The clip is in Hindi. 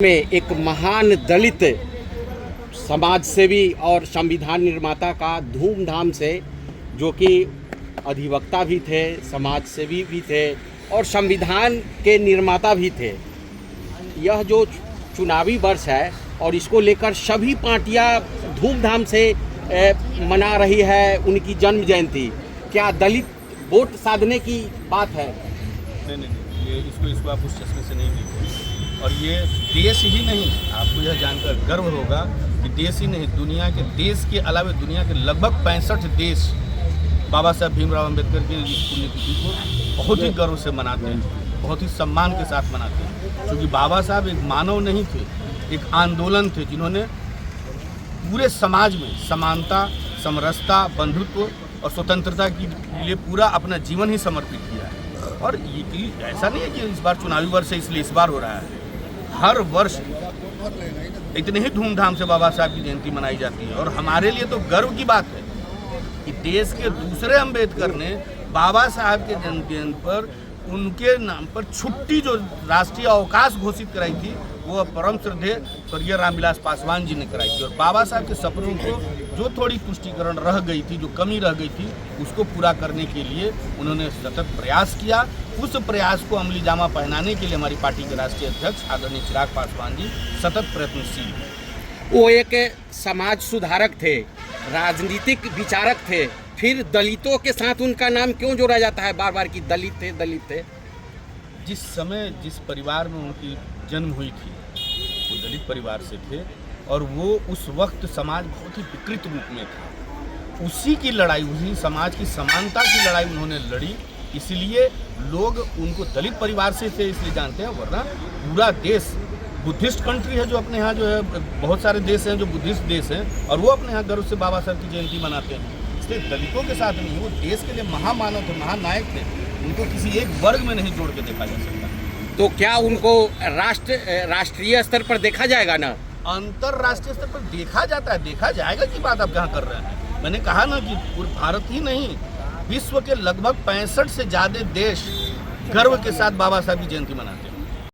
में एक महान दलित समाज सेवी और संविधान निर्माता का धूमधाम से, जो कि अधिवक्ता भी थे, समाज सेवी भी थे और संविधान के निर्माता भी थे, यह जो चुनावी वर्ष है और इसको लेकर सभी पार्टियां धूमधाम से मना रही है उनकी जन्म जयंती। क्या दलित वोट साधने की बात है? नहीं, इसको आप उस चश्मे से नहीं देखो। और ये देश ही नहीं, आपको यह जानकर गर्व होगा कि देश ही नहीं, दुनिया के देश के अलावा दुनिया के लगभग 65 देश बाबा साहब भीमराव अम्बेडकर की इस पुण्यतिथि को बहुत ही गर्व से मनाते हैं, बहुत ही सम्मान के साथ मनाते हैं। क्योंकि बाबा साहब एक मानव नहीं थे, एक आंदोलन थे, जिन्होंने पूरे समाज में समानता, समरसता, बंधुत्व और स्वतंत्रता के लिए पूरा अपना जीवन ही समर्पित किया है। और ये ऐसा नहीं है कि इस बार चुनावी वर्ष है इसलिए इस बार हो रहा है, हर वर्ष इतने ही धूमधाम से बाबा साहब की जयंती मनाई जाती है। और हमारे लिए तो गर्व की बात है कि देश के दूसरे अम्बेडकर ने बाबा साहब के जन्मदिन पर उनके नाम पर छुट्टी जो राष्ट्रीय अवकाश घोषित कराई थी, वो परम श्रद्धेय स्वर्गीय रामविलास पासवान जी ने कराई थी। और बाबा साहब के सपनों को जो थोड़ी तुष्टिकरण रह गई थी, जो कमी रह गई थी, उसको पूरा करने के लिए उन्होंने सतत प्रयास किया। उस प्रयास को अमली जामा पहनाने के लिए हमारी पार्टी के राष्ट्रीय अध्यक्ष आदरणीय चिराग पासवान जी सतत प्रयत्नशील हैं। वो एक समाज सुधारक थे, राजनीतिक विचारक थे, फिर दलितों के साथ उनका नाम क्यों जोड़ा जाता है बार बार कि दलित थे दलित थे? जिस समय जिस परिवार में उनकी जन्म हुई थी वो दलित परिवार से थे, और वो उस वक्त समाज बहुत ही विकृत रूप में था। उसी की लड़ाई, उसी समाज की समानता की लड़ाई उन्होंने लड़ी, इसलिए लोग उनको दलित परिवार से थे इसलिए जानते हैं। वरना पूरा देश बुद्धिस्ट कंट्री है, जो अपने यहाँ जो है बहुत सारे देश हैं जो बुद्धिस्ट देश हैं, और वो अपने यहाँ गर्व से बाबा साहब की जयंती मनाते हैं। इसलिए दलितों के साथ नहीं, वो देश के लिए महामानव थे, महानायक थे, उनको किसी एक वर्ग में नहीं जोड़ के देखा जा सकता। तो क्या उनको राष्ट्रीय स्तर पर देखा जाएगा ना? अंतरराष्ट्रीय स्तर पर देखा जाता है, देखा जाएगा की बात आप कहाँ कर रहे हैं। मैंने कहा ना कि पूरे भारत ही नहीं, विश्व के लगभग 65 से ज़्यादा देश गर्व के साथ बाबा साहब की जयंती मनाते हैं।